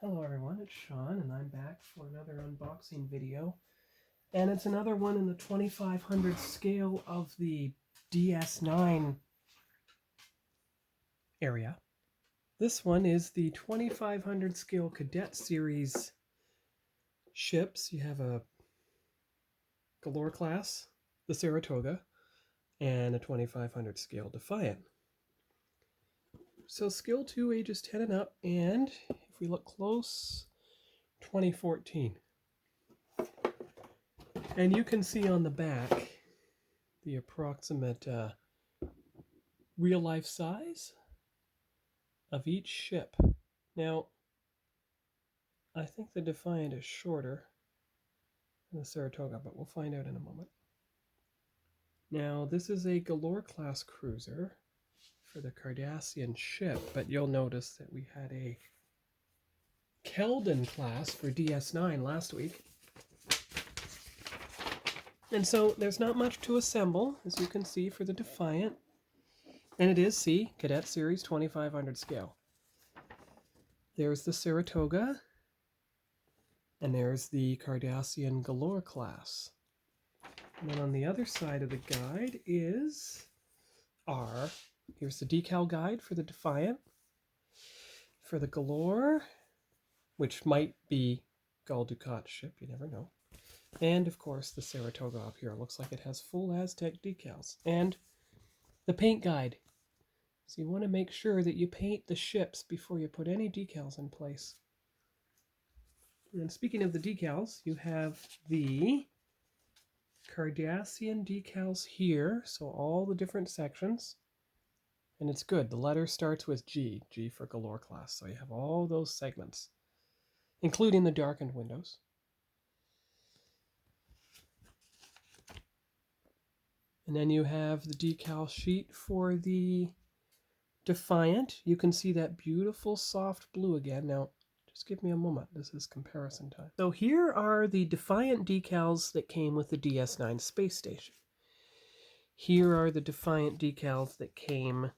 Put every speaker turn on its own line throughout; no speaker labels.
Hello everyone, it's Sean and I'm back for another unboxing video. And it's another one in the 2500 scale of the DS9 area. This one is the 2500 scale Cadet Series ships. You have a Galore class, the Saratoga, and a 2500 scale Defiant. So skill 2 ages 10 and up, and if we look close, 2014. And you can see on the back the approximate real-life size of each ship. Now, I think the Defiant is shorter than the Saratoga, but we'll find out in a moment. Now, this is a Galore class cruiser for the Cardassian ship, but you'll notice that we had a Keldon class for DS9 last week. And so there's not much to assemble, as you can see, for the Defiant. And it is, see, Cadet Series 2500 scale. There's the Saratoga, and there's the Cardassian Galore class. And then on the other side of the guide here's the decal guide for the Defiant, for the Galore, which might be Gul Dukat's ship, you never know. And of course the Saratoga up here. Looks like it has full Aztec decals. And the paint guide. So you want to make sure that you paint the ships before you put any decals in place. And speaking of the decals, you have the Cardassian decals here, so all the different sections. And it's good. The letter starts with G, G for Galore class. So you have all those segments, including the darkened windows. And then you have the decal sheet for the Defiant. You can see that beautiful soft blue again. Now, just give me a moment. This is comparison time. So here are the Defiant decals that came with the DS9 space station. Here are the Defiant decals that came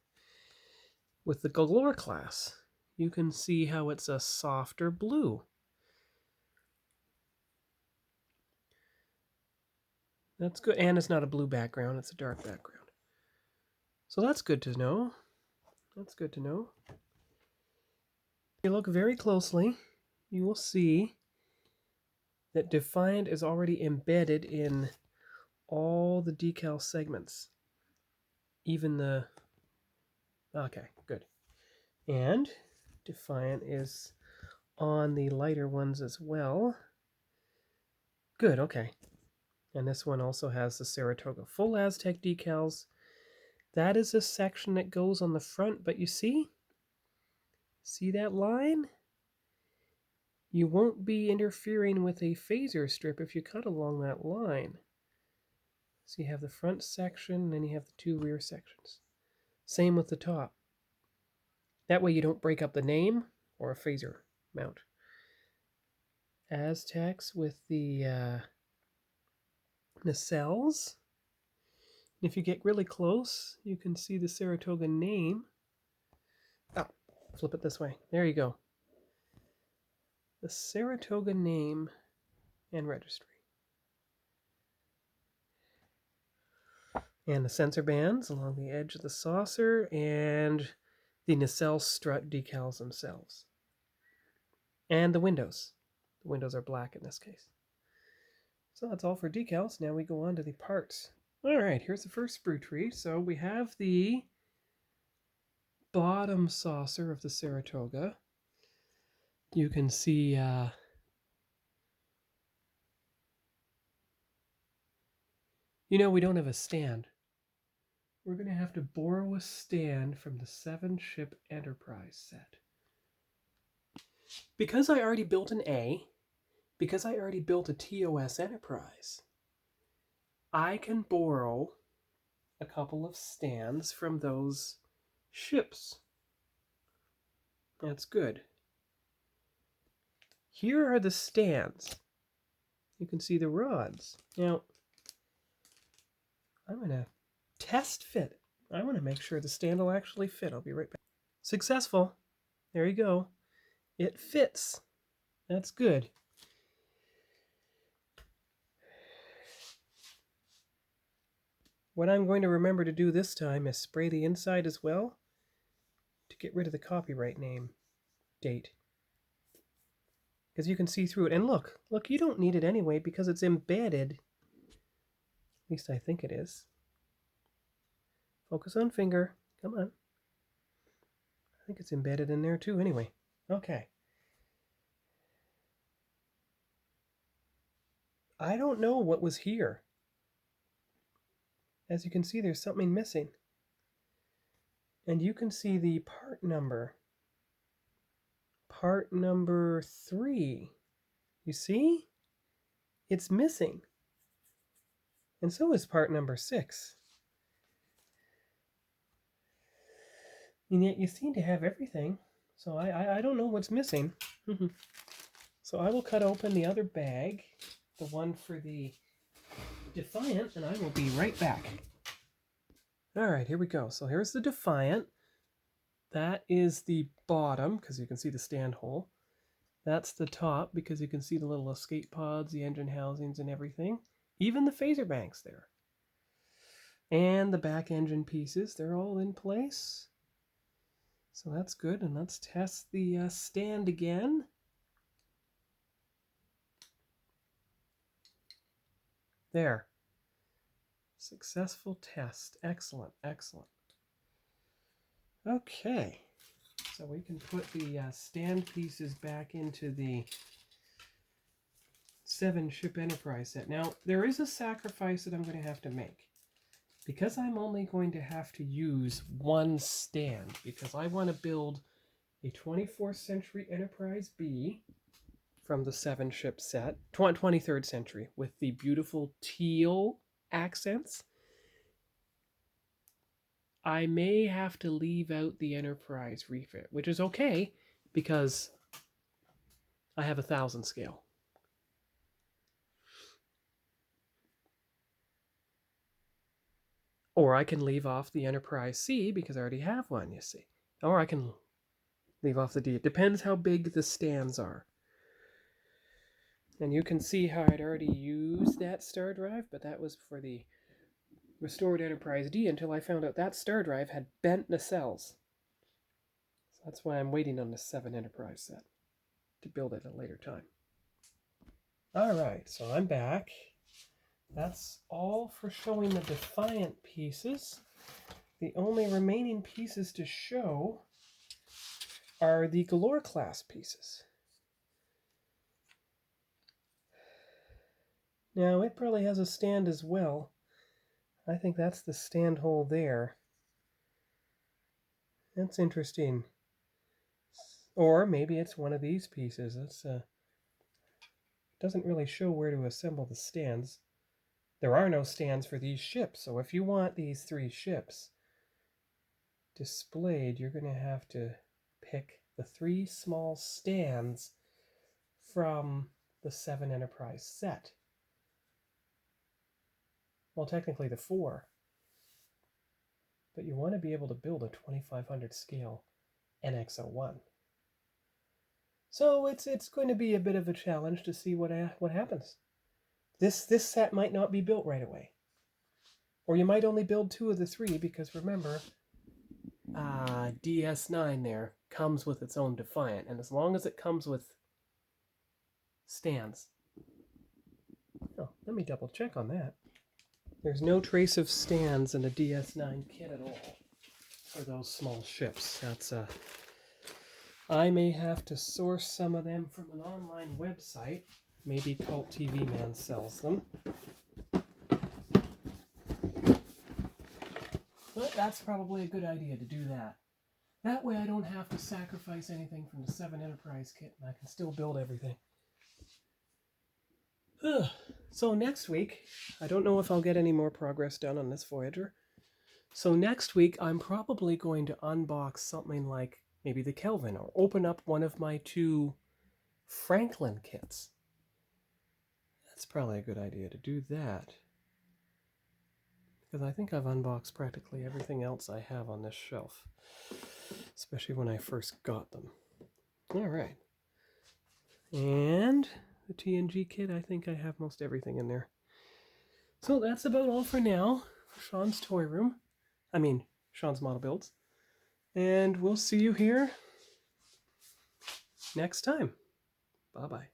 with the Galore class. You can see how it's a softer blue. That's good. And it's not a blue background, it's a dark background. So that's good to know. That's good to know. If you look very closely, you will see that Defiant is already embedded in all the decal segments. Even the... Okay, good. And Defiant is on the lighter ones as well. Good, okay. And this one also has the Saratoga full Aztec decals. That is a section that goes on the front, but you see that line? You won't be interfering with a phaser strip if you cut along that line. So you have the front section, and then you have the two rear sections. Same with the top. That way you don't break up the name or a phaser mount. Aztecs with the nacelles. If you get really close, you can see the Saratoga name. Oh, flip it this way. There you go. The Saratoga name and registry. And the sensor bands along the edge of the saucer and the nacelle strut decals themselves. And the windows. The windows are black in this case. So that's all for decals. Now we go on to the parts. All right, here's the first sprue tree. So we have the bottom saucer of the Saratoga. You can see we don't have a stand. We're going to have to borrow a stand from the 7-ship Enterprise set. Because I already built an A, because I already built a TOS Enterprise, I can borrow a couple of stands from those ships. That's good. Here are the stands. You can see the rods. Now, I'm going to test fit. I want to make sure the stand will actually fit. I'll be right back. Successful. There you go. It fits. That's good. What I'm going to remember to do this time is spray the inside as well to get rid of the copyright name date. Because you can see through it. And look, you don't need it anyway because it's embedded. At least I think it is. Focus on finger. Come on. I think it's embedded in there too anyway. Okay. I don't know what was here. As you can see, there's something missing. And you can see the part number. Part number 3. You see? It's missing. And so is part number 6. And yet you seem to have everything. So I don't know what's missing. So I will cut open the other bag, the one for the Defiant, and I will be right back. All right, here we go. So here's the Defiant. That is the bottom, because you can see the stand hole. That's the top, because you can see the little escape pods, the engine housings, and everything. Even the phaser banks there. And the back engine pieces, they're all in place. So that's good. And let's test the stand again. There. Successful test. Excellent, excellent. Okay. So we can put the stand pieces back into the 7-ship Enterprise set. Now, there is a sacrifice that I'm going to have to make. Because I'm only going to have to use one stand, because I want to build a 24th century Enterprise B from the 7-ship set, 23rd century, with the beautiful teal accents. I may have to leave out the Enterprise refit, which is okay, because I have 1,000 scale. Or I can leave off the Enterprise C, because I already have one, you see. Or I can leave off the D. It depends how big the stands are. And you can see how I'd already used that star drive, but that was for the restored Enterprise D until I found out that star drive had bent nacelles. So that's why I'm waiting on the 7 Enterprise set to build it at a later time. Alright, so I'm back. That's all for showing the Defiant pieces. The only remaining pieces to show are the Galore class pieces. Now, it probably has a stand as well. I think that's the stand hole there. That's interesting. Or maybe it's one of these pieces. It's doesn't really show where to assemble the stands. There are no stands for these ships, so if you want these 3 ships displayed, you're going to have to pick the 3 small stands from the 7 Enterprise set. Well, technically the 4. But you want to be able to build a 2500 scale NX-01. So it's going to be a bit of a challenge to see what happens. This set might not be built right away. Or you might only build 2 of the 3, because remember, DS9 there comes with its own Defiant, and as long as it comes with stands. Oh, let me double check on that. There's no trace of stands in a DS9 kit at all for those small ships. That's I may have to source some of them from an online website. Maybe Cult TV Man sells them. But that's probably a good idea to do that. That way I don't have to sacrifice anything from the 7 Enterprise kit, and I can still build everything. So next week, I don't know if I'll get any more progress done on this Voyager. So next week, I'm probably going to unbox something like maybe the Kelvin, or open up one of my 2 Franklin kits. That's probably a good idea to do that. Because I think I've unboxed practically everything else I have on this shelf. Especially when I first got them. Alright. And the TNG kit, I think I have most everything in there. So that's about all for now for Sean's toy room. I mean, Sean's model builds. And we'll see you here next time. Bye-bye.